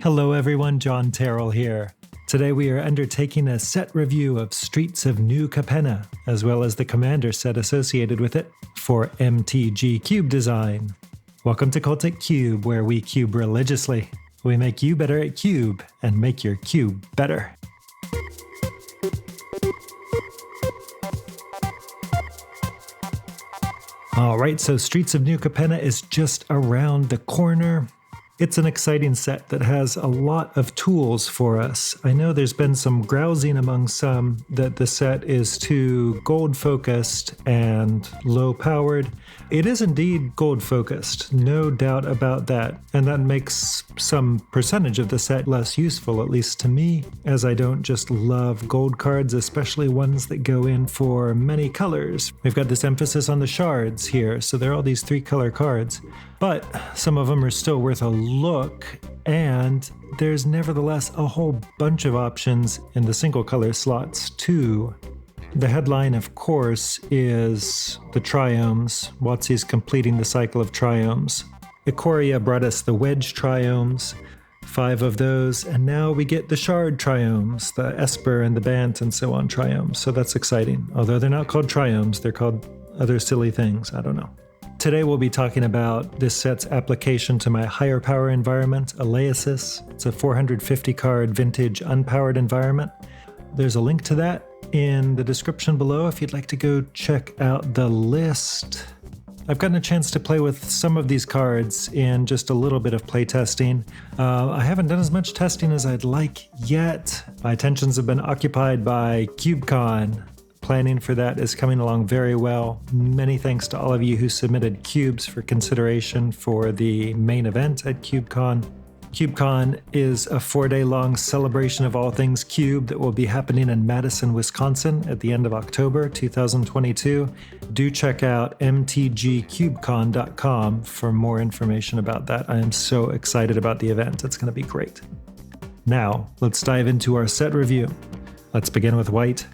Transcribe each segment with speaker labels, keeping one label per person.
Speaker 1: Hello everyone, John Terrell here. Today we are undertaking a set review of Streets of New Capenna, as well as the Commander set associated with it for MTG Cube Design. Welcome to Cultic Cube, where we cube religiously. We make you better at cube, and make your cube better. Alright, so Streets of New Capenna is just around the corner. It's an exciting set that has a lot of tools for us. I know there's been some grousing among some that the set is too gold focused and low powered. It is indeed gold focused, no doubt about that. And that makes some percentage of the set less useful, at least to me, as I don't just love gold cards, especially ones that go in for many colors. We've got this emphasis on the shards here, so there are all these 3-color cards. But some of them are still worth a look, and there's nevertheless a whole bunch of options in the single color slots too. The headline, of course, is the Triomes. WotC's completing the cycle of Triomes. Ikoria brought us the Wedge Triomes, 5 of those, and now we get the Shard Triomes, the Esper and the Bant and so on Triomes, so that's exciting. Although they're not called Triomes, they're called other silly things, I don't know. Today we'll be talking about this set's application to my higher power environment, Aleasis. It's a 450 card vintage unpowered environment. There's a link to that in the description below if you'd like to go check out the list. I've gotten a chance to play with some of these cards in just a little bit of playtesting. I haven't done as much testing as I'd like yet. My attentions have been occupied by CubeCon. Planning for that is coming along very well. Many thanks to all of you who submitted cubes for consideration for the main event at CubeCon. CubeCon is a 4-day-long celebration of all things cube that will be happening in Madison, Wisconsin at the end of October 2022. Do check out mtgcubecon.com for more information about that. I am so excited about the event. It's going to be great. Now, let's dive into our set review. Let's begin with white.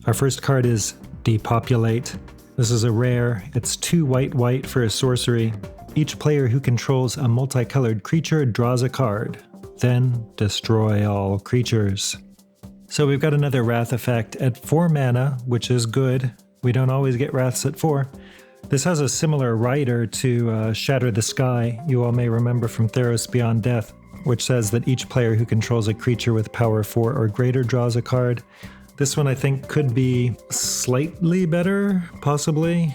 Speaker 1: Our first card is Depopulate. This is a rare. It's 2 white for a sorcery. Each player who controls a multicolored creature draws a card. Then destroy all creatures. So we've got another Wrath effect at 4 mana, which is good. We don't always get Wraths at 4. This has a similar rider to Shatter the Sky, you all may remember from Theros Beyond Death, which says that each player who controls a creature with power 4 or greater draws a card. This one I think could be slightly better, possibly,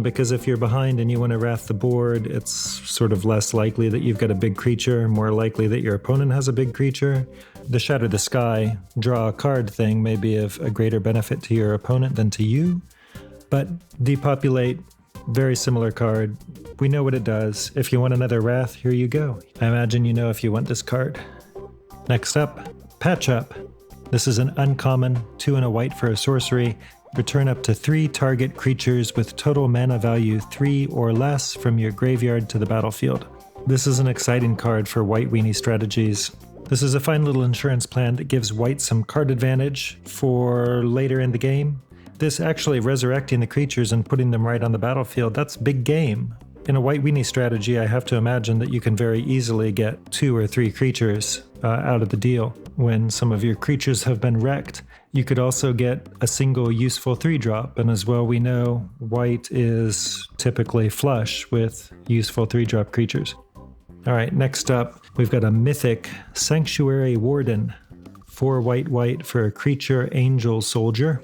Speaker 1: because if you're behind and you want to wrath the board, it's sort of less likely that you've got a big creature, more likely that your opponent has a big creature. The Shatter the Sky, draw a card thing may be of a greater benefit to your opponent than to you, but Depopulate, very similar card. We know what it does. If you want another wrath, here you go. I imagine you know if you want this card. Next up, Patch Up. This is an uncommon, 2 and a white for a sorcery. Return up to 3 target creatures with total mana value 3 or less from your graveyard to the battlefield. This is an exciting card for white weenie strategies. This is a fine little insurance plan that gives white some card advantage for later in the game. This actually resurrecting the creatures and putting them right on the battlefield, that's big game. In a white weenie strategy, I have to imagine that you can very easily get 2 or 3 creatures out of the deal. When some of your creatures have been wrecked, you could also get a single useful 3-drop, and as well we know, white is typically flush with useful 3-drop creatures. Alright, next up, we've got a mythic Sanctuary Warden. 4 white for a creature angel soldier.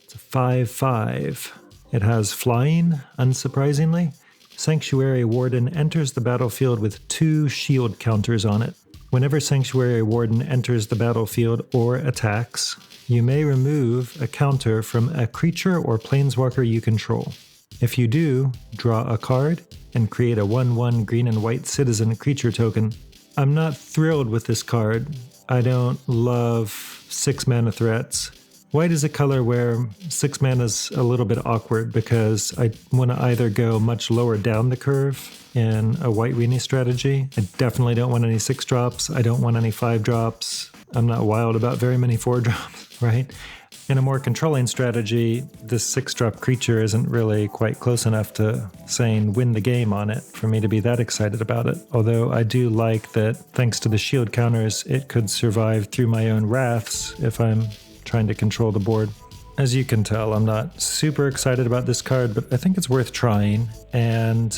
Speaker 1: It's a 5/5. It has flying, unsurprisingly. Sanctuary Warden enters the battlefield with 2 shield counters on it. Whenever Sanctuary Warden enters the battlefield or attacks, you may remove a counter from a creature or planeswalker you control. If you do, draw a card and create a 1/1 green and white citizen creature token. I'm not thrilled with this card. I don't love 6 mana threats. White is a color where 6 mana is a little bit awkward because I want to either go much lower down the curve in a white weenie strategy. I definitely don't want any 6-drops. I don't want any 5-drops. I'm not wild about very many 4-drops, right? In a more controlling strategy, this 6-drop creature isn't really quite close enough to saying win the game on it for me to be that excited about it. Although I do like that thanks to the shield counters, it could survive through my own wraths if I'm trying to control the board. As you can tell, I'm not super excited about this card, but I think it's worth trying. And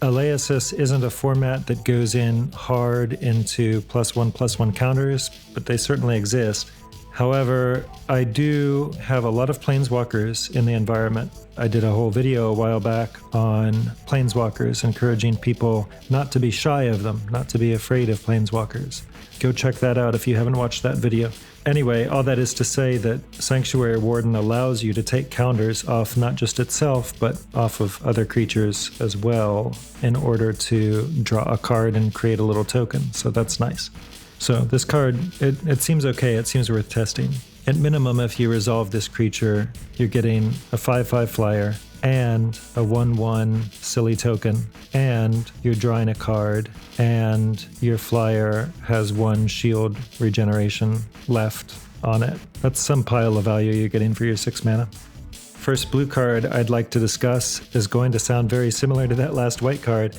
Speaker 1: Aleasis isn't a format that goes in hard into +1/+1 counters, but they certainly exist. However, I do have a lot of planeswalkers in the environment. I did a whole video a while back on planeswalkers, encouraging people not to be shy of them, not to be afraid of planeswalkers. Go check that out if you haven't watched that video. Anyway, all that is to say that Sanctuary Warden allows you to take counters off not just itself, but off of other creatures as well in order to draw a card and create a little token, so that's nice. So this card, it seems okay, it seems worth testing. At minimum, if you resolve this creature, you're getting a 5/5 flyer and a 1/1 silly token, and you're drawing a card, and your flyer has 1 shield regeneration left on it. That's some pile of value you're getting for your 6 mana. First blue card I'd like to discuss is going to sound very similar to that last white card.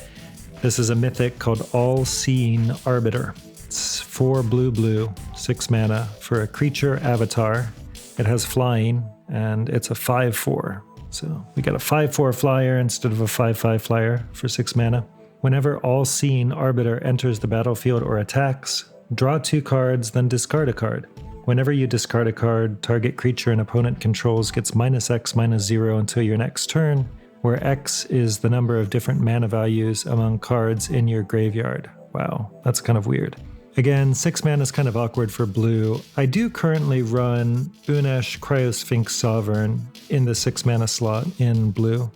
Speaker 1: This is a mythic called All-Seeing Arbiter. It's 4 blue, 6 mana for a creature avatar. It has flying, and it's a 5/4. So we got a 5/4 flyer instead of a 5/5 flyer for 6 mana. Whenever All-Seeing Arbiter enters the battlefield or attacks, draw 2 cards, then discard a card. Whenever you discard a card, target creature an opponent controls gets -X/-0 until your next turn, where X is the number of different mana values among cards in your graveyard. Wow, that's kind of weird. Again, 6 mana is kind of awkward for blue. I do currently run Unesh Cryosphinx Sovereign in the 6 mana slot in blue.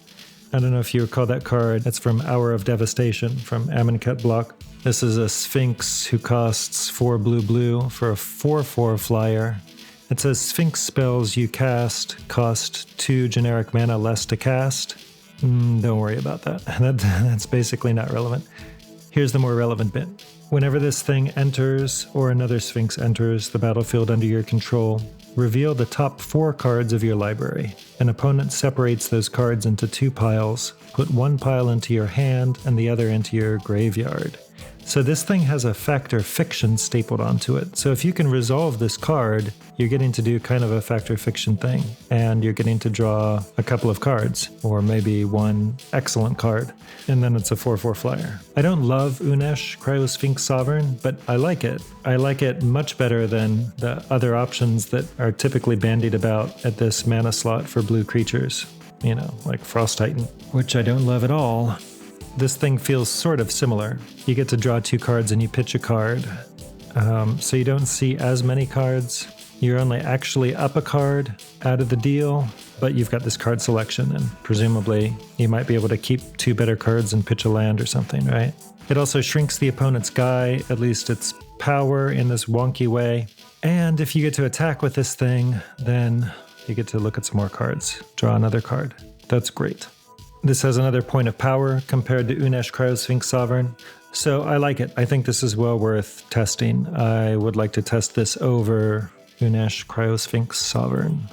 Speaker 1: I don't know if you recall that card. That's from Hour of Devastation from Amonkhet block. This is a Sphinx who costs 4 blue for a 4/4 flyer. It says Sphinx spells you cast cost 2 generic mana less to cast. Don't worry about that. That's basically not relevant. Here's the more relevant bit. Whenever this thing enters, or another Sphinx enters the battlefield under your control, reveal the top 4 cards of your library. An opponent separates those cards into 2 piles. Put 1 pile into your hand and the other into your graveyard. So this thing has a Factor Fiction stapled onto it. So if you can resolve this card, you're getting to do kind of a Factor Fiction thing, and you're getting to draw a couple of cards, or maybe 1 excellent card, and then it's a 4/4 flyer. I don't love Unesh Cryosphinx Sovereign, but I like it. I like it much better than the other options that are typically bandied about at this mana slot for blue creatures. You know, like Frost Titan, which I don't love at all. This thing feels sort of similar. You get to draw 2 cards and you pitch a card. So you don't see as many cards. You're only actually up a card out of the deal, but you've got this card selection, and presumably you might be able to keep 2 better cards and pitch a land or something, right? It also shrinks the opponent's guy, at least its power, in this wonky way. And if you get to attack with this thing, then you get to look at some more cards, draw another card. That's great. This has another point of power compared to Unesh Cryosphinx Sovereign, so I like it. I think this is well worth testing. I would like to test this over Unesh Cryosphinx Sovereign.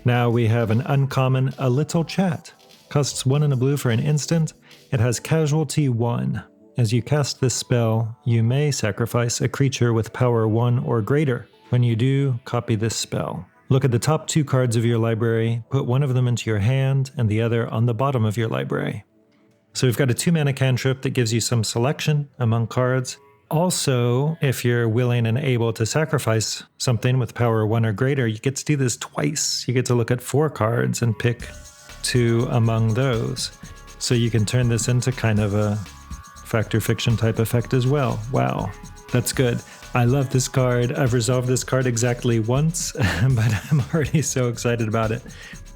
Speaker 1: Now we have an uncommon, A Little Chat. Costs 1 and a blue for an instant. It has Casualty 1. As you cast this spell, you may sacrifice a creature with power 1 or greater. When you do, copy this spell. Look at the top 2 cards of your library, put 1 of them into your hand and the other on the bottom of your library. So we've got a 2 mana cantrip that gives you some selection among cards. Also, if you're willing and able to sacrifice something with power 1 or greater, you get to do this twice. You get to look at 4 cards and pick 2 among those. So you can turn this into kind of a Factor Fiction type effect as well. Wow, that's good. I love this card. I've resolved this card exactly once, but I'm already so excited about it.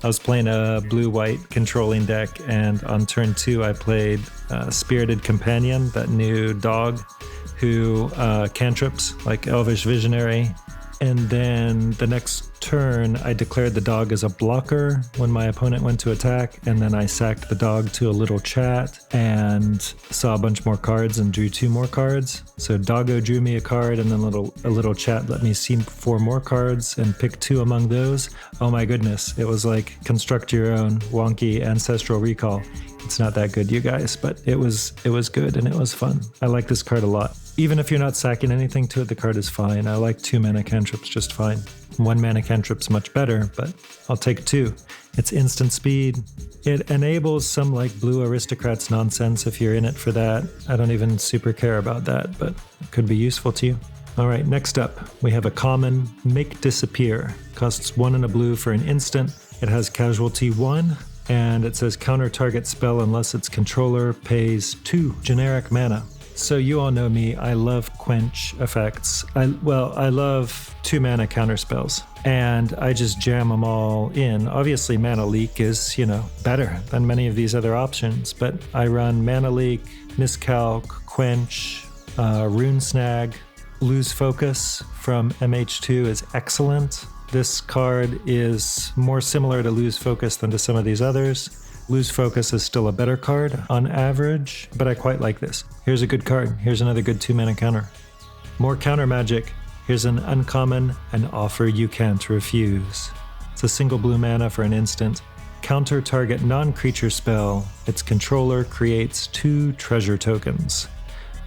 Speaker 1: I was playing a blue-white controlling deck, and on turn 2 I played Spirited Companion, that new dog who cantrips, like Elvish Visionary, And then the next turn, I declared the dog as a blocker when my opponent went to attack, and then I sacked the dog to a little chat and saw a bunch more cards and drew 2 more cards. So Doggo drew me a card, and then a little chat let me see 4 more cards and pick 2 among those. Oh my goodness, it was like construct your own wonky ancestral recall. It's not that good, you guys, but it was good and it was fun. I like this card a lot. Even if you're not sacking anything to it, the card is fine. I like 2 mana cantrips just fine. 1 mana cantrip's much better, but I'll take 2. It's instant speed. It enables some like blue aristocrats nonsense if you're in it for that. I don't even super care about that, but it could be useful to you. All right, next up, we have a common, Make Disappear. Costs 1 and a blue for an instant. It has casualty 1. And it says counter target spell unless its controller pays 2 generic mana. So you all know me, I love quench effects. I love 2 mana counter spells. And I just jam them all in. Obviously Mana Leak is, better than many of these other options, but I run Mana Leak, Miscalc, Quench, Rune Snag. Lose Focus from MH2 is excellent. This card is more similar to Lose Focus than to some of these others. Lose Focus is still a better card on average, but I quite like this. Here's a good card. Here's another good 2 mana counter. More counter magic. Here's an uncommon, an offer you can't refuse. It's a single blue mana for an instant. Counter target non-creature spell. Its controller creates 2 treasure tokens.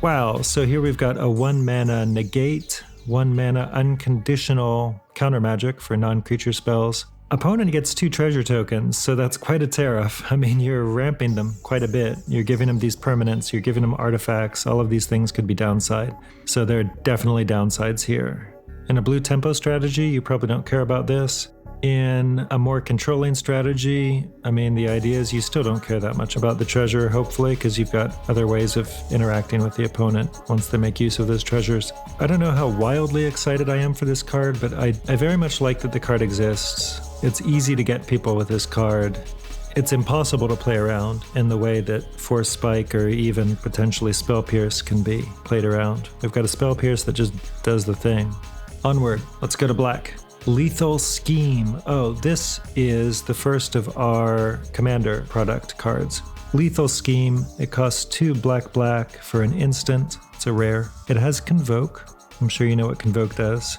Speaker 1: Wow, so here we've got a 1 mana negate, 1 mana unconditional counter magic for non-creature spells. Opponent gets 2 treasure tokens, so that's quite a tariff. I mean, you're ramping them quite a bit. You're giving them these permanents, you're giving them artifacts, all of these things could be downside. So there are definitely downsides here. In a blue tempo strategy, you probably don't care about this. In a more controlling strategy, I mean, the idea is you still don't care that much about the treasure, hopefully, because you've got other ways of interacting with the opponent once they make use of those treasures. I don't know how wildly excited I am for this card, but I very much like that the card exists. It's easy to get people with this card. It's impossible to play around in the way that Force Spike or even potentially Spell Pierce can be played around. We've got a Spell Pierce that just does the thing. Onward, let's go to black. Lethal Scheme. Oh, this is the first of our Commander product cards. Lethal Scheme. It costs 2 black for an instant. It's a rare. It has Convoke. I'm sure you know what Convoke does.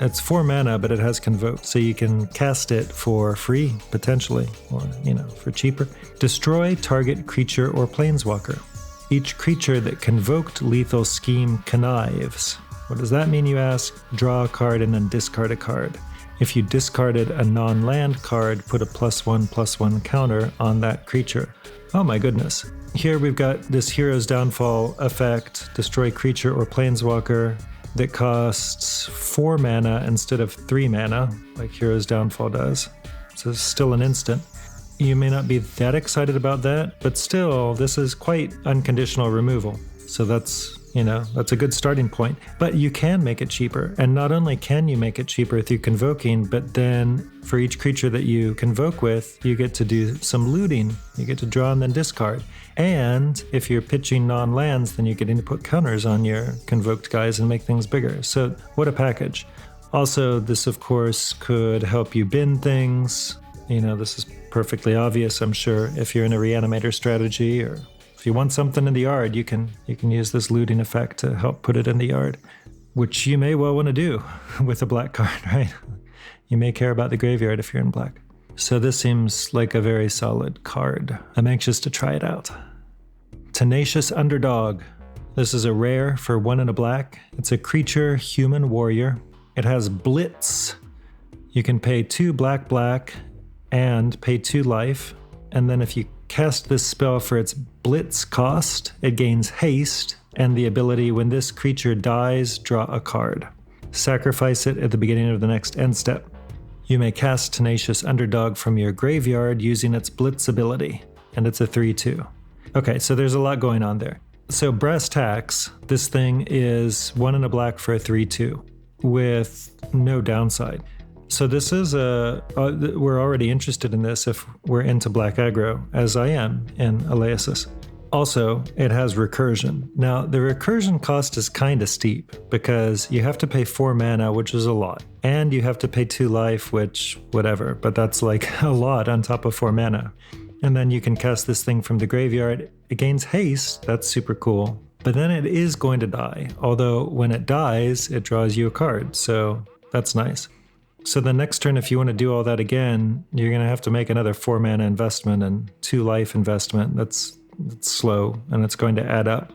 Speaker 1: It's 4 mana, but it has Convoke, so you can cast it for free, potentially, or, for cheaper. Destroy target creature or planeswalker. Each creature that convoked Lethal Scheme connives. What does that mean, you ask? Draw a card and then discard a card. If you discarded a non-land card, put a +1/+1 counter on that creature. Oh my goodness. Here we've got this Hero's Downfall effect, destroy creature or planeswalker, that costs 4 mana instead of 3 mana, like Hero's Downfall does. So it's still an instant. You may not be that excited about that, but still, this is quite unconditional removal. So that's a good starting point. But you can make it cheaper. And not only can you make it cheaper through convoking, but then for each creature that you convoke with, you get to do some looting. You get to draw and then discard. And if you're pitching non-lands, then you're getting to put counters on your convoked guys and make things bigger. So what a package. Also, this of course could help you bin things. This is perfectly obvious, I'm sure, if you're in a reanimator strategy, or if you want something in the yard, you can use this looting effect to help put it in the yard, which you may well want to do with a black card, right? You may care about the graveyard if you're in black. So this seems like a very solid card. I'm anxious to try it out. Tenacious Underdog. This is a rare for 1 and a black. It's a creature human warrior. It has Blitz. You can pay 2 black and pay 2 life. And then if you cast this spell for its Blitz cost, it gains haste and the ability when this creature dies, draw a card. Sacrifice it at the beginning of the next end step. You may cast Tenacious Underdog from your graveyard using its Blitz ability, and it's a 3/2. Okay, so there's a lot going on there. So brass tacks, this thing is 1 and a black for a 3/2 with no downside. So this is we're already interested in this if we're into black aggro, as I am in Aleasis. Also, it has recursion. Now, the recursion cost is kind of steep because you have to pay 4 mana, which is a lot. And you have to pay 2 life, which, whatever, but that's like a lot on top of 4 mana. And then you can cast this thing from the graveyard. It gains haste, that's super cool. But then it is going to die, although when it dies, it draws you a card, so that's nice. So the next turn, if you want to do all that again, you're going to have to make another 4 mana investment and 2 life investment. That's slow, and it's going to add up.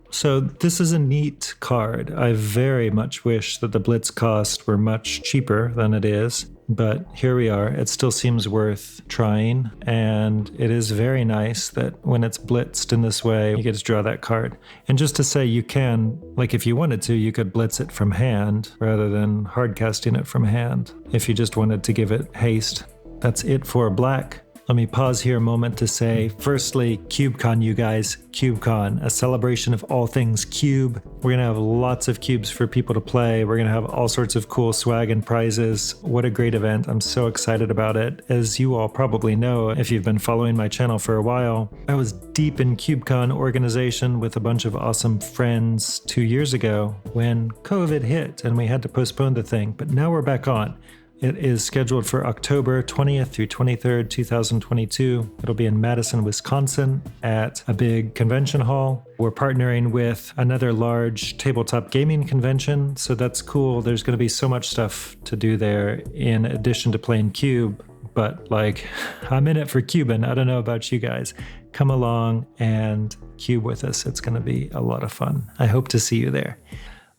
Speaker 1: So this is a neat card. I very much wish that the blitz cost were much cheaper than it is, but here we are. It still seems worth trying, and it is very nice that when it's blitzed in this way, you get to draw that card. And just to say, you can, like if you wanted to, you could blitz it from hand rather than hard casting it from hand if you just wanted to give it haste. That's it for black. Let me pause here a moment to say, firstly, CubeCon, you guys. CubeCon, a celebration of all things cube. We're going to have lots of cubes for people to play. We're going to have all sorts of cool swag and prizes. What a great event. I'm so excited about it. As you all probably know, if you've been following my channel for a while, I was deep in CubeCon organization with a bunch of awesome friends 2 years ago when COVID hit and we had to postpone the thing. But now we're back on. It is scheduled for October 20th through 23rd, 2022. It'll be in Madison, Wisconsin at a big convention hall. We're partnering with another large tabletop gaming convention, so that's cool. There's going to be so much stuff to do there in addition to playing Cube, but like, I'm in it for Cuban. I don't know about you guys. Come along and Cube with us. It's going to be a lot of fun. I hope to see you there.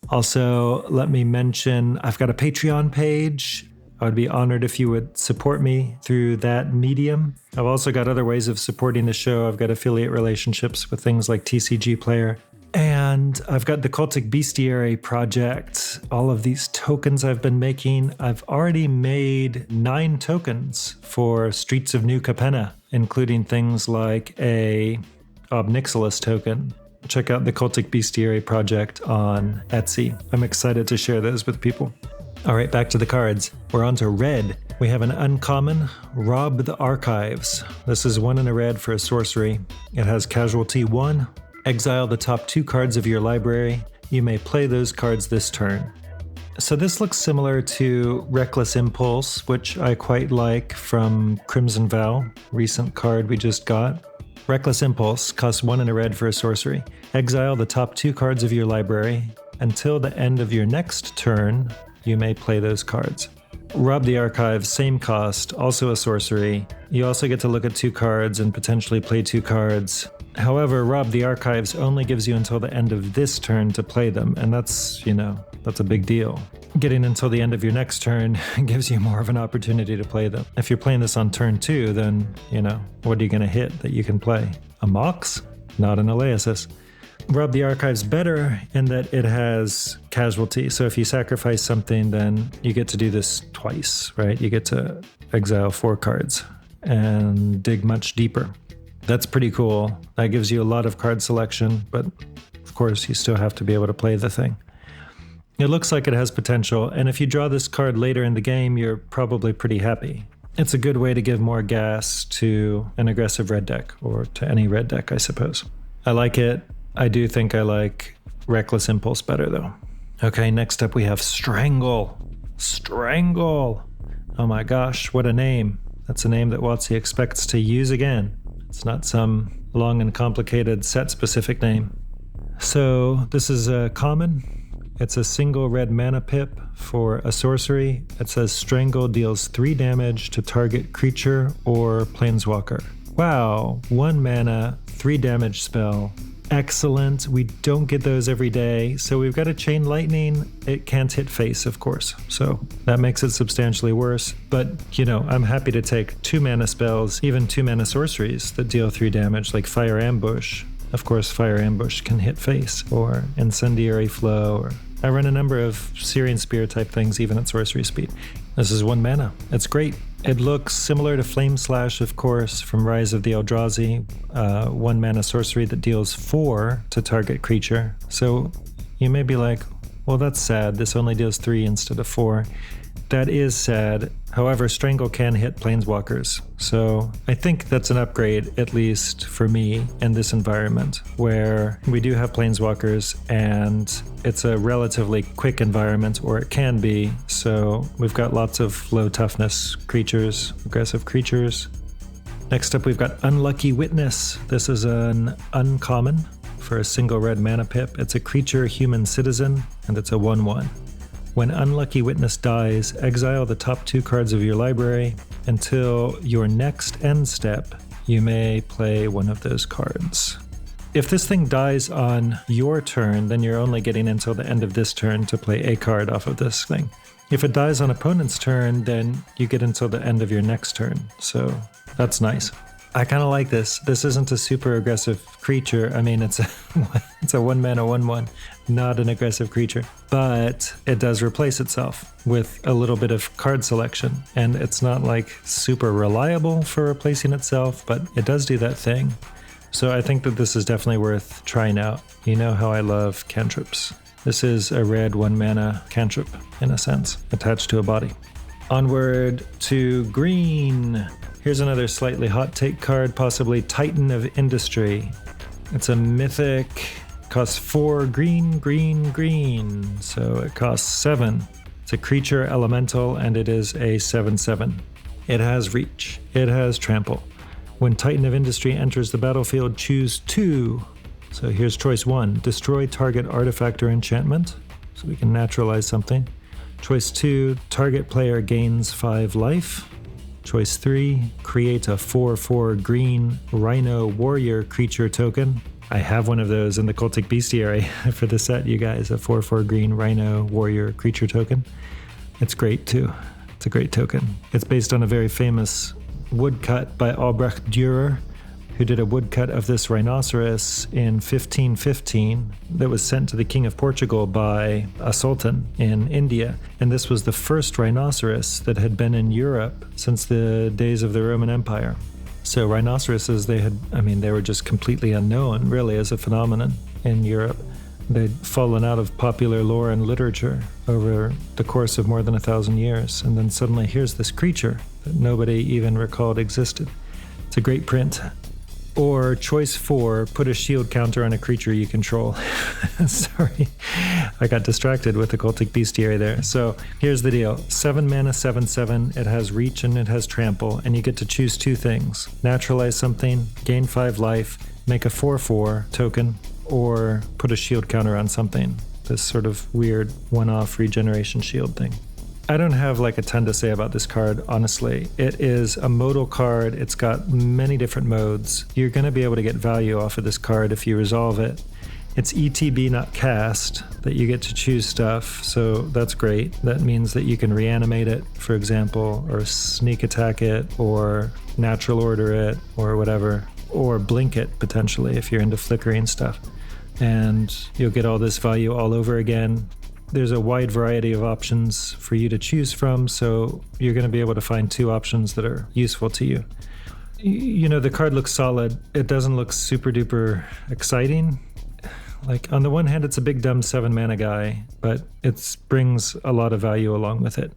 Speaker 1: Also, let me mention, I've got a Patreon page. I would be honored if you would support me through that medium. I've also got other ways of supporting the show. I've got affiliate relationships with things like TCG Player. And I've got the Cultic Bestiary project. All of these tokens I've been making. I've already made 9 tokens for Streets of New Capenna, including things like a Obnixilis token. Check out the Cultic Bestiary project on Etsy. I'm excited to share those with people. All right, back to the cards. We're on to red. We have an uncommon, Rob the Archives. This is 1 in a red for a sorcery. It has Casualty 1. Exile the top 2 cards of your library. You may play those cards this turn. So this looks similar to Reckless Impulse, which I quite like from Crimson Vow, recent card we just got. Reckless Impulse costs 1 in a red for a sorcery. Exile the top 2 cards of your library. Until the end of your next turn, you may play those cards. Rob the Archives, same cost, also a sorcery. You also get to look at 2 cards and potentially play 2 cards. However, Rob the Archives only gives you until the end of this turn to play them, and that's a big deal. Getting until the end of your next turn gives you more of an opportunity to play them. If you're playing this on turn 2, then, what are you going to hit that you can play? A Mox? Not an Elaesis. Rob the Archives better in that it has Casualty. So if you sacrifice something, then you get to do this twice, right? You get to exile 4 cards and dig much deeper. That's pretty cool. That gives you a lot of card selection, but of course you still have to be able to play the thing. It looks like it has potential, and if you draw this card later in the game, you're probably pretty happy. It's a good way to give more gas to an aggressive red deck, or to any red deck, I suppose. I like it. I do think I like Reckless Impulse better, though. Okay, next up we have Strangle. Strangle! Oh my gosh, what a name. That's a name that WotC expects to use again. It's not some long and complicated set-specific name. So this is a common. It's a single red mana pip for a sorcery. It says Strangle deals 3 damage to target creature or planeswalker. Wow, 1 mana, 3 damage spell. Excellent. We don't get those every day. So we've got a Chain Lightning. It can't hit face, of course. So that makes it substantially worse. But, I'm happy to take 2 mana spells, even 2 mana sorceries that deal 3 damage, like Fire Ambush. Of course, Fire Ambush can hit face, or Incendiary Flow, or I run a number of Syrian Spear type things, even at sorcery speed. This is 1 mana. It's great. It looks similar to Flame Slash, of course, from Rise of the Eldrazi, 1 mana sorcery that deals 4 to target creature. So you may be like, well, that's sad. This only deals 3 instead of 4. That is sad. However, Strangle can hit Planeswalkers. So I think that's an upgrade, at least for me, in this environment, where we do have Planeswalkers and it's a relatively quick environment, or it can be. So we've got lots of low toughness creatures, aggressive creatures. Next up, we've got Unlucky Witness. This is an uncommon for a single red mana pip. It's a creature human citizen, and it's a 1/1. When Unlucky Witness dies, exile the top 2 cards of your library. Until your next end step, you may play one of those cards. If this thing dies on your turn, then you're only getting until the end of this turn to play a card off of this thing. If it dies on opponent's turn, then you get until the end of your next turn. So that's nice. I kind of like this. This isn't a super aggressive creature. I mean, it's a 1 mana 1/1, not an aggressive creature. But it does replace itself with a little bit of card selection. And it's not like super reliable for replacing itself, but it does do that thing. So I think that this is definitely worth trying out. You know how I love cantrips. This is a red 1 mana cantrip, in a sense, attached to a body. Onward to green. Here's another slightly hot take card, possibly Titan of Industry. It's a mythic, costs 4 green, green, green. So it costs 7. It's a creature elemental, and it is a 7/7. It has reach. It has trample. When Titan of Industry enters the battlefield, choose 2. So here's choice 1, destroy target artifact or enchantment. So we can naturalize something. Choice 2, target player gains 5 life. Choice 3, create a 4/4 green Rhino Warrior creature token. I have one of those in the Cultic Bestiary for the set, you guys, a 4/4 green Rhino Warrior creature token. It's great too. It's a great token. It's based on a very famous woodcut by Albrecht Dürer, who did a woodcut of this rhinoceros in 1515 that was sent to the King of Portugal by a sultan in India. And this was the first rhinoceros that had been in Europe since the days of the Roman Empire. So rhinoceroses, they were just completely unknown, really, as a phenomenon in Europe. They'd fallen out of popular lore and literature over the course of more than 1,000 years. And then suddenly here's this creature that nobody even recalled existed. It's a great print. Or choice 4, put a shield counter on a creature you control. Sorry, I got distracted with the Cultic Bestiary there. So here's the deal. 7 mana, 7/7. It has reach and it has trample. And you get to choose 2 things. Naturalize something, gain 5 life, make a 4/4 token, or put a shield counter on something. This sort of weird one-off regeneration shield thing. I don't have like a ton to say about this card, honestly. It is a modal card. It's got many different modes. You're going to be able to get value off of this card if you resolve it. It's ETB, not cast, that you get to choose stuff, so that's great. That means that you can reanimate it, for example, or sneak attack it, or natural order it, or whatever, or blink it, potentially, if you're into flickering stuff. And you'll get all this value all over again. There's a wide variety of options for you to choose from, so you're going to be able to find 2 options that are useful to you. You know, the card looks solid. It doesn't look super duper exciting. Like, on the one hand, it's a big dumb 7 mana guy, but it brings a lot of value along with it.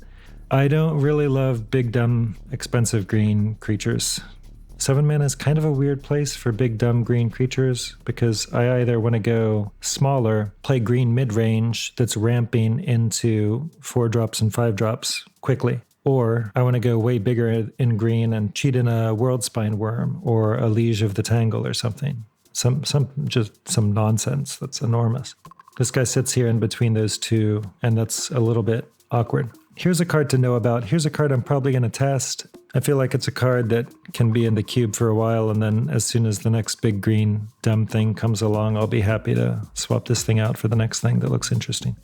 Speaker 1: I don't really love big dumb expensive green creatures. 7 mana is kind of a weird place for big dumb green creatures, because I either want to go smaller, play green mid-range that's ramping into 4 drops and 5 drops quickly, or I want to go way bigger in green and cheat in a Worldspine Worm or a Liege of the Tangle or something. Just some nonsense that's enormous. This guy sits here in between those 2, and that's a little bit awkward. Here's a card to know about. Here's a card I'm probably going to test. I feel like it's a card that can be in the cube for a while, and then as soon as the next big green dumb thing comes along, I'll be happy to swap this thing out for the next thing that looks interesting.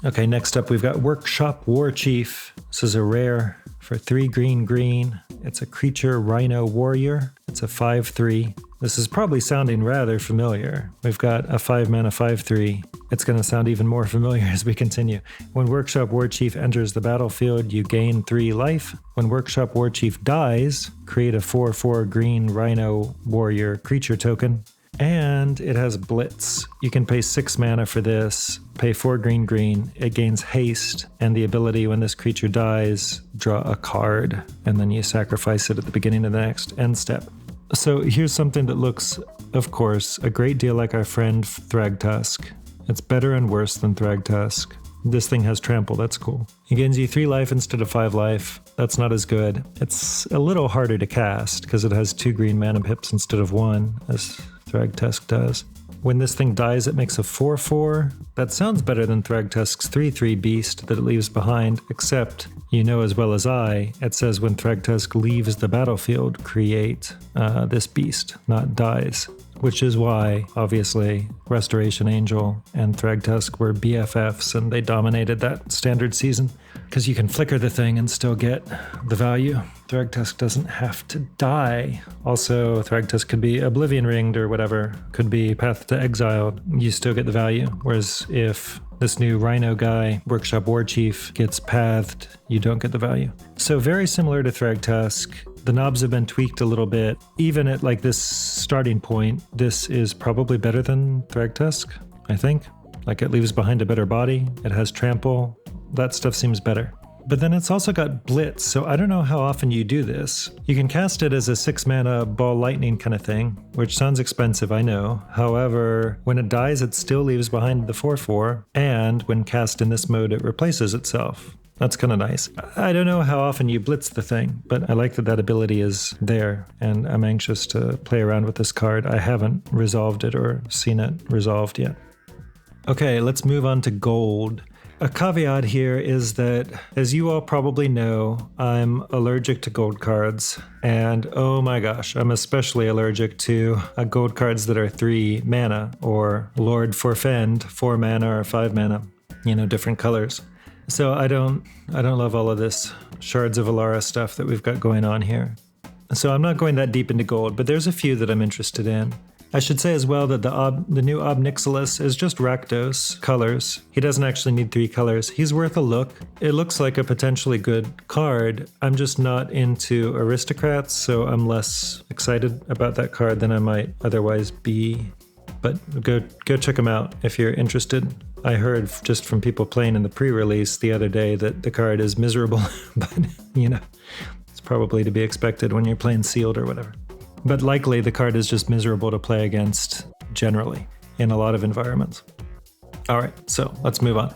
Speaker 1: Okay, next up we've got Workshop War Chief. This is a rare for 3 green green. It's a creature Rhino Warrior. It's a 5/3. This is probably sounding rather familiar. We've got a 5 mana 5/3. It's going to sound even more familiar as we continue. When Workshop War Chief enters the battlefield, you gain 3 life. When Workshop War Chief dies, create a 4/4 green Rhino Warrior creature token. And it has Blitz. You can pay 6 mana for this, pay 4 green. It gains haste and the ability when this creature dies, draw a card, and then you sacrifice it at the beginning of the next end step. So here's something that looks, of course, a great deal like our friend Thragtusk. It's better and worse than Thragtusk. This thing has trample, that's cool. It gains you 3 life instead of 5 life. That's not as good. It's a little harder to cast because it has 2 green mana pips instead of 1, as Thragtusk does. When this thing dies, it makes a 4/4. That sounds better than Thragtusk's 3/3 beast that it leaves behind, except you know as well as I, it says when Thragtusk leaves the battlefield, create this beast, not dies. Which is why, obviously, Restoration Angel and Thragtusk were BFFs and they dominated that standard season. Because you can flicker the thing and still get the value. Thragtusk doesn't have to die. Also, Thragtusk could be Oblivion Ringed or whatever. Could be Path to Exiled. You still get the value. Whereas if this new Rhino guy, Workshop Warchief, gets pathed, you don't get the value. So very similar to Thragtusk. The knobs have been tweaked a little bit. Even at like this starting point, this is probably better than Thragtusk, I think. Like it leaves behind a better body. It has trample. That stuff seems better. But then it's also got Blitz, so I don't know how often you do this. You can cast it as a 6 mana ball lightning kind of thing, which sounds expensive, I know. However, when it dies, it still leaves behind the 4/4, and when cast in this mode, it replaces itself. That's kind of nice. I don't know how often you blitz the thing, but I like that that ability is there, and I'm anxious to play around with this card. I haven't resolved it or seen it resolved yet. Okay, let's move on to gold. A caveat here is that, as you all probably know, I'm allergic to gold cards, and oh my gosh, I'm especially allergic to gold cards that are 3 mana, or Lord Forfend, 4 mana or 5 mana, different colors. So I don't love all of this Shards of Alara stuff that we've got going on here. So I'm not going that deep into gold, but there's a few that I'm interested in. I should say as well that the new Ob Nixilis is just Rakdos colors. He doesn't actually need 3 colors. He's worth a look. It looks like a potentially good card. I'm just not into aristocrats, so I'm less excited about that card than I might otherwise be. But go check him out if you're interested. I heard just from people playing in the pre-release the other day that the card is miserable, but it's probably to be expected when you're playing sealed or whatever. But likely the card is just miserable to play against generally in a lot of environments. All right, so let's move on.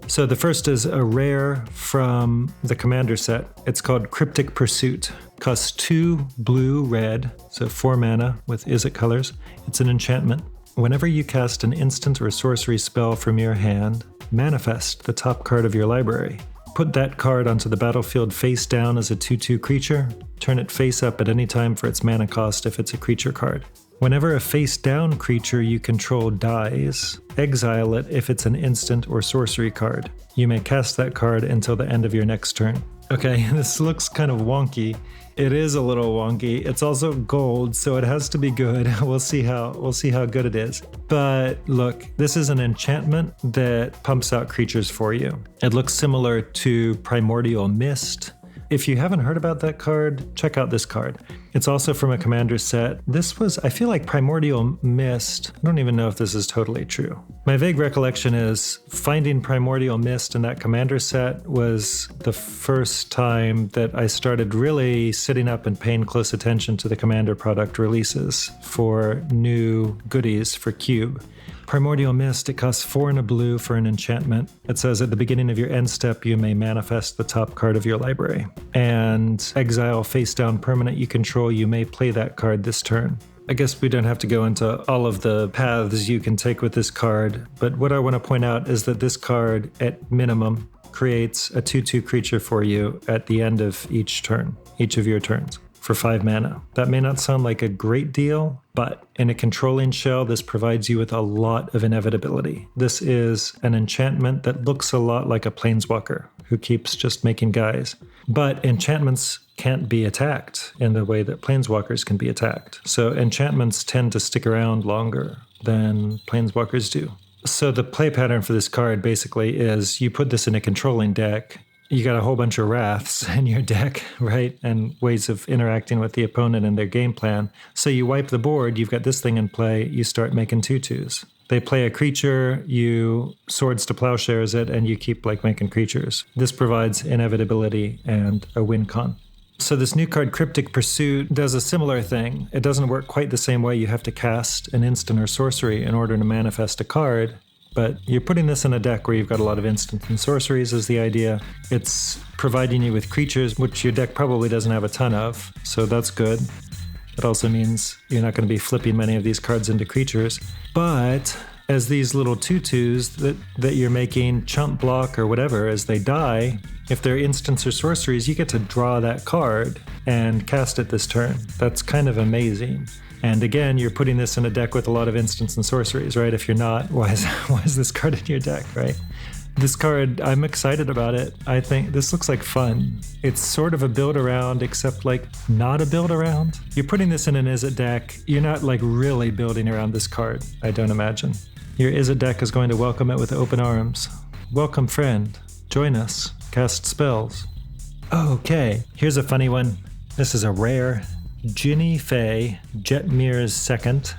Speaker 1: So the first is a rare from the Commander set. It's called Cryptic Pursuit. Costs 2 blue-red, so 4 mana with Izzet colors. It's an enchantment. Whenever you cast an instant or sorcery spell from your hand, manifest the top card of your library. Put that card onto the battlefield face down as a 2/2 creature. Turn it face up at any time for its mana cost if it's a creature card. Whenever a face down creature you control dies, exile it if it's an instant or sorcery card. You may cast that card until the end of your next turn. Okay, this looks kind of wonky. It is a little wonky. It's also gold, so it has to be good. We'll see how good it is. But look, this is an enchantment that pumps out creatures for you. It looks similar to Primordial Mist. If you haven't heard about that card, check out this card. It's also from a Commander set. This was, I feel like Primordial Mist. I don't even know if this is totally true. My vague recollection is finding Primordial Mist in that Commander set was the first time that I started really sitting up and paying close attention to the Commander product releases for new goodies for Cube. Primordial Mist, it costs 4 and a blue for an enchantment. It says at the beginning of your end step, you may manifest the top card of your library. And exile face down permanent you control, you may play that card this turn. I guess we don't have to go into all of the paths you can take with this card, but what I want to point out is that this card, at minimum, creates a 2/2 creature for you at the end of each turn, each of your turns, for 5 mana. That may not sound like a great deal, but in a controlling shell, this provides you with a lot of inevitability. This is an enchantment that looks a lot like a planeswalker who keeps just making guys. But enchantments can't be attacked in the way that planeswalkers can be attacked. So enchantments tend to stick around longer than planeswalkers do. So the play pattern for this card basically is you put this in a controlling deck, you got a whole bunch of wraths in your deck, right? And ways of interacting with the opponent and their game plan. So you wipe the board, you've got this thing in play, you start making 2/2s. They play a creature, you swords to plowshares it, and you keep like making creatures. This provides inevitability and a win con. So this new card, Cryptic Pursuit, does a similar thing. It doesn't work quite the same way. You have to cast an instant or sorcery in order to manifest a card. But you're putting this in a deck where you've got a lot of instants and sorceries is the idea. It's providing you with creatures, which your deck probably doesn't have a ton of, so that's good. It also means you're not going to be flipping many of these cards into creatures. But as these little 2/2s that you're making chump block or whatever, as they die, if they're instants or sorceries, you get to draw that card and cast it this turn. That's kind of amazing. And again, you're putting this in a deck with a lot of instants and sorceries, right? If you're not, why is this card in your deck, right? This card, I'm excited about it. I think this looks like fun. It's sort of a build around, except like not a build around. You're putting this in an Izzet deck. You're not like really building around this card, I don't imagine. Your Izzet deck is going to welcome it with open arms. Welcome, friend. Join us. Cast spells. Okay, here's a funny one. This is a rare. Ginny Fae, Jetmir's second.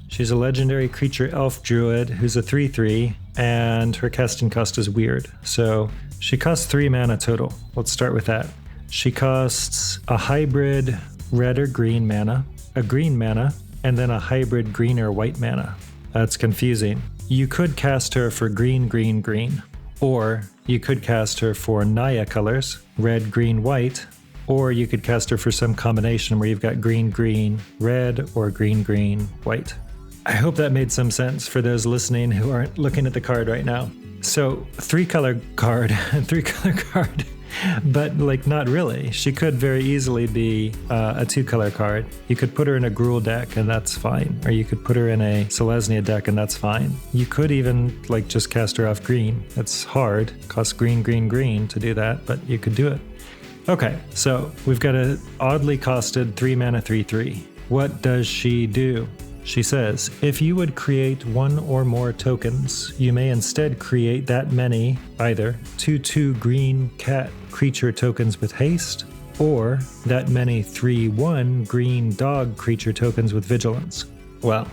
Speaker 1: She's a legendary creature elf druid who's a 3/3, and her casting cost is weird. So she costs 3 mana total. Let's start with that. She costs a hybrid red or green mana, a green mana, and then a hybrid green or white mana. That's confusing. You could cast her for green, green, green. Or you could cast her for Naya colors, red, green, white. Or you could cast her for some combination where you've got green, green, red, or green, green, white. I hope that made some sense for those listening who aren't looking at the card right now. So 3-color card, 3-color card, but like not really. She could very easily be a 2-color card. You could put her in a Gruul deck and that's fine. Or you could put her in a Selesnya deck and that's fine. You could even like just cast her off green. It's hard, costs green, green, green to do that, but you could do it. Okay, so we've got an oddly costed 3 mana 3/3. What does she do? She says, if you would create 1 or more tokens, you may instead create that many, either 2/2 green cat creature tokens with haste, or that many 3/1 green dog creature tokens with vigilance. Well,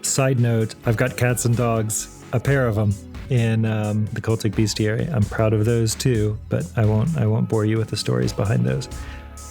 Speaker 1: side note, I've got cats and dogs, a pair of them, in the Cultic Bestiary. I'm proud of those too, but I won't bore you with the stories behind those.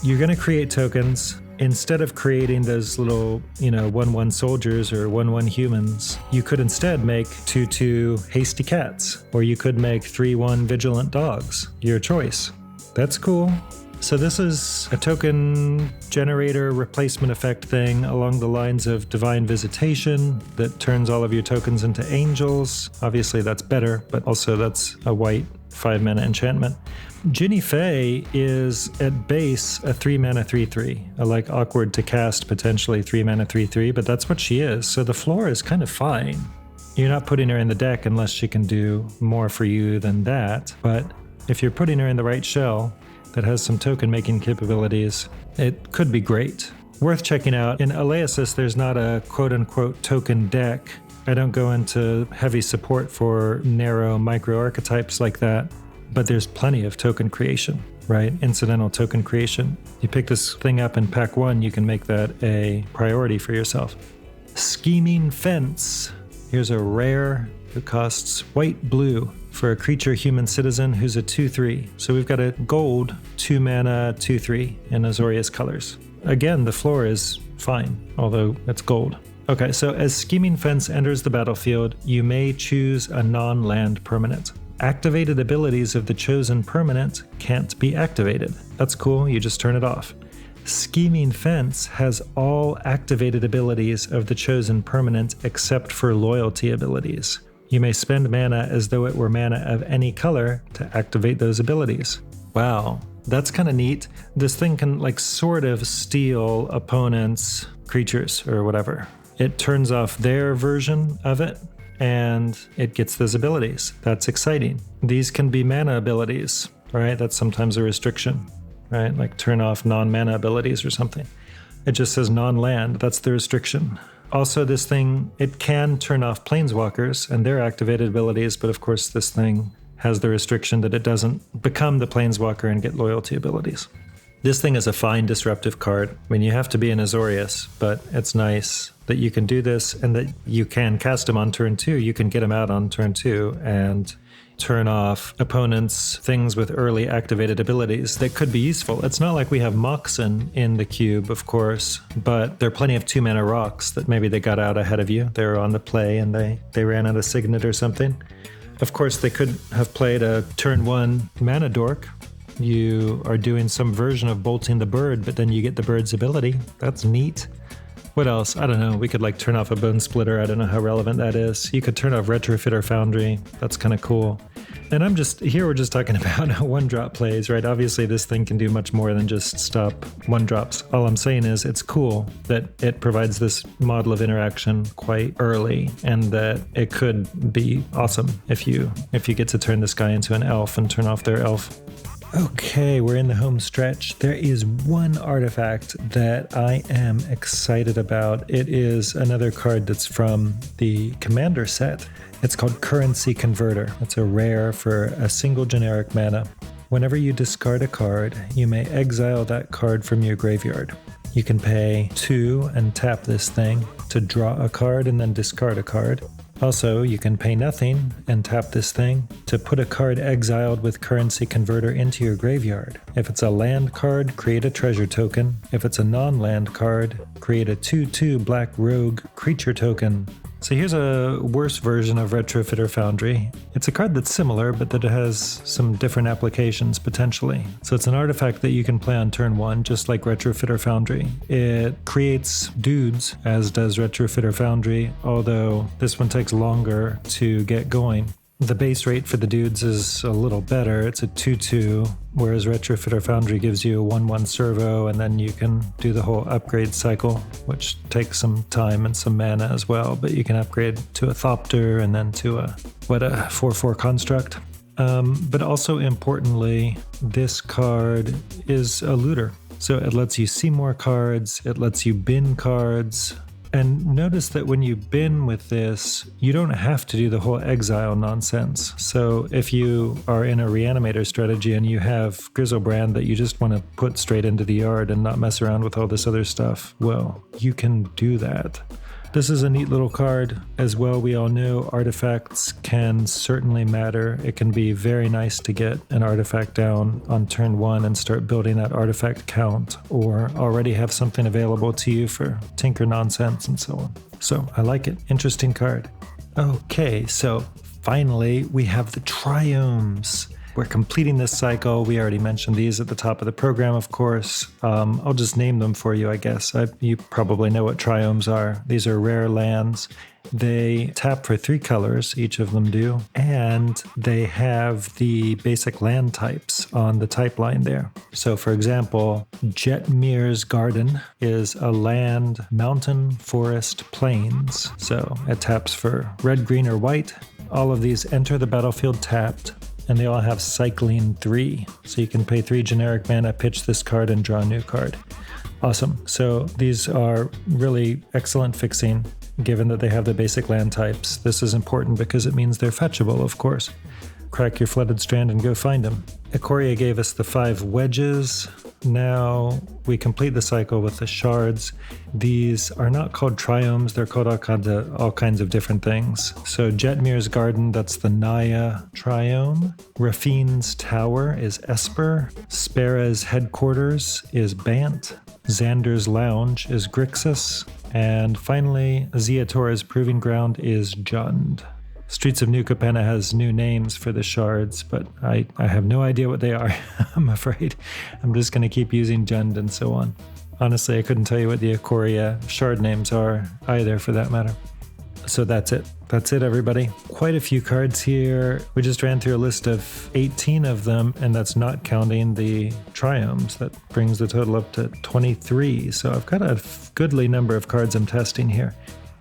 Speaker 1: You're going to create tokens. Instead of creating those little, 1/1 soldiers or 1/1 humans, you could instead make 2/2 hasty cats, or you could make 3/1 vigilant dogs. Your choice. That's cool. So this is a token generator replacement effect thing along the lines of Divine Visitation that turns all of your tokens into angels. Obviously that's better, but also that's a white 5 mana enchantment. Ginny Fae is at base a 3 mana 3/3. I like awkward to cast potentially 3 mana 3/3, but that's what she is. So the floor is kind of fine. You're not putting her in the deck unless she can do more for you than that. But if you're putting her in the right shell that has some token making capabilities, it could be great. Worth checking out. In Aleasis, there's not a quote-unquote token deck. I don't go into heavy support for narrow micro-archetypes like that, but there's plenty of token creation, right? Incidental token creation. You pick this thing up in pack 1, you can make that a priority for yourself. Scheming Fence. Here's a rare who costs white-blue for a creature human citizen who's a 2/3. So we've got a gold 2 mana 2/3 in Azorius colors. Again, the floor is fine, although it's gold. Okay, so as Scheming Fence enters the battlefield, you may choose a non-land permanent. Activated abilities of the chosen permanent can't be activated. That's cool, you just turn it off. Scheming Fence has all activated abilities of the chosen permanent except for loyalty abilities. You may spend mana as though it were mana of any color to activate those abilities. Wow, that's kind of neat. This thing can sort of steal opponents' creatures or whatever. It turns off their version of it, and it gets those abilities. That's exciting. These can be mana abilities, right? That's sometimes a restriction, right? Like turn off non-mana abilities or something. It just says non-land, that's the restriction. Also, this thing, it can turn off planeswalkers and their activated abilities, but of course this thing has the restriction that it doesn't become the Planeswalker and get loyalty abilities. This thing is a fine disruptive card. I mean, you have to be an Azorius, but it's nice that you can do this and that you can cast him on turn 2. You can get him out on turn 2 and turn off opponents' things with early activated abilities that could be useful. It's not like we have Moxen in the cube, of course, but there are plenty of 2-mana rocks that maybe they got out ahead of you. They were on the play and they ran out of Signet or something. Of course, they could have played a turn 1 mana dork. You are doing some version of bolting the bird, but then you get the bird's ability. That's neat. What else? I don't know. We could like turn off a Bone Splitter. I don't know how relevant that is. You could turn off Retrofitter Foundry. That's kind of cool. And we're just talking about 1-drop plays, right? Obviously, this thing can do much more than just stop 1-drops. All I'm saying is it's cool that it provides this model of interaction quite early, and that it could be awesome if you get to turn this guy into an elf and turn off their elf. Okay, we're in the home stretch. There is one artifact that I am excited about. It is another card that's from the Commander set. It's called Currency Converter. It's a rare for a single generic mana. Whenever you discard a card, you may exile that card from your graveyard. You can pay 2 and tap this thing to draw a card and then discard a card. Also, you can pay nothing and tap this thing to put a card exiled with Currency Converter into your graveyard. If it's a land card, create a treasure token. If it's a non-land card, create a 2/2 black rogue creature token. So here's a worse version of Retrofitter Foundry. It's a card that's similar, but that has some different applications potentially. So it's an artifact that you can play on turn 1, just like Retrofitter Foundry. It creates dudes, as does Retrofitter Foundry, although this one takes longer to get going. The base rate for the dudes is a little better. It's a 2/2, whereas Retrofitter Foundry gives you a 1/1 servo, and then you can do the whole upgrade cycle, which takes some time and some mana as well. But you can upgrade to a Thopter and then to a 4/4 construct. But also importantly, this card is a looter. So it lets you see more cards, it lets you bin cards. And notice that when you bin with this, you don't have to do the whole exile nonsense. So if you are in a reanimator strategy and you have Grizzlebrand that you just want to put straight into the yard and not mess around with all this other stuff, well, you can do that. This is a neat little card. As well, we all know artifacts can certainly matter. It can be very nice to get an artifact down on turn 1 and start building that artifact count, or already have something available to you for tinker nonsense and so on. So I like it. Interesting card. Okay, so finally we have the Triomes. We're completing this cycle. We already mentioned these at the top of the program, of course. I'll just name them for you, I guess. You probably know what Triomes are. These are rare lands. They tap for 3 colors, each of them do, and they have the basic land types on the type line there. So for example, Jetmir's Garden is a land, mountain, forest, plains. So it taps for red, green, or white. All of these enter the battlefield tapped, and they all have cycling 3. So you can pay 3 generic mana, pitch this card, and draw a new card. Awesome. So these are really excellent fixing, given that they have the basic land types. This is important because it means they're fetchable, of course. Crack your Flooded Strand and go find them. Ikoria gave us the 5 wedges. Now we complete the cycle with the shards. These are not called Triomes, they're called all kinds of different things. So Jetmir's Garden, that's the Naya Triome. Rafine's Tower is Esper. Spera's Headquarters is Bant. Xander's Lounge is Grixis. And finally, Ziator's Proving Ground is Jund. Streets of New Capenna has new names for the shards, but I have no idea what they are, I'm afraid. I'm just going to keep using Jund and so on. Honestly, I couldn't tell you what the Ikoria shard names are either, for that matter. So that's it. That's it, everybody. Quite a few cards here. We just ran through a list of 18 of them, and that's not counting the Triomes. That brings the total up to 23. So I've got a goodly number of cards I'm testing here.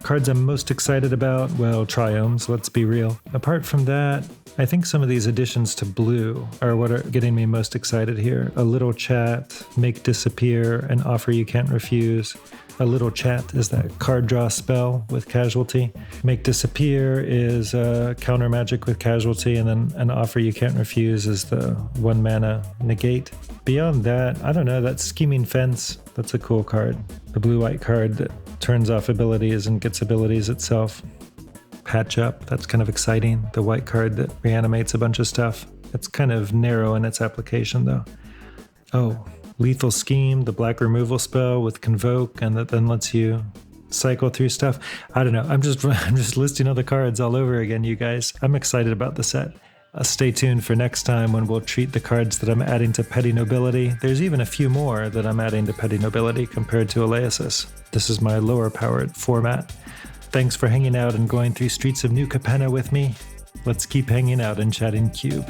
Speaker 1: Cards I'm most excited about, well, Triomes, let's be real. Apart from that, I think some of these additions to blue are what are getting me most excited here. A Little Chat, Make Disappear, an Offer You Can't Refuse. A Little Chat is that card draw spell with Casualty. Make Disappear is counter magic with Casualty, and then an Offer You Can't Refuse is the 1 mana negate. Beyond that, I don't know, that Scheming Fence, that's a cool card. The blue-white card that turns off abilities and gets abilities itself. Patch Up, that's kind of exciting. The white card that reanimates a bunch of stuff. It's kind of narrow in its application though. Oh, Lethal Scheme, the black removal spell with Convoke, and that then lets you cycle through stuff. I don't know, I'm just listing all the cards all over again, you guys. I'm excited about the set. Stay tuned for next time when we'll treat the cards that I'm adding to Petty Nobility. There's even a few more that I'm adding to Petty Nobility compared to Aleasis. This is my lower powered format. Thanks for hanging out and going through Streets of New Capenna with me. Let's keep hanging out and chatting Cube.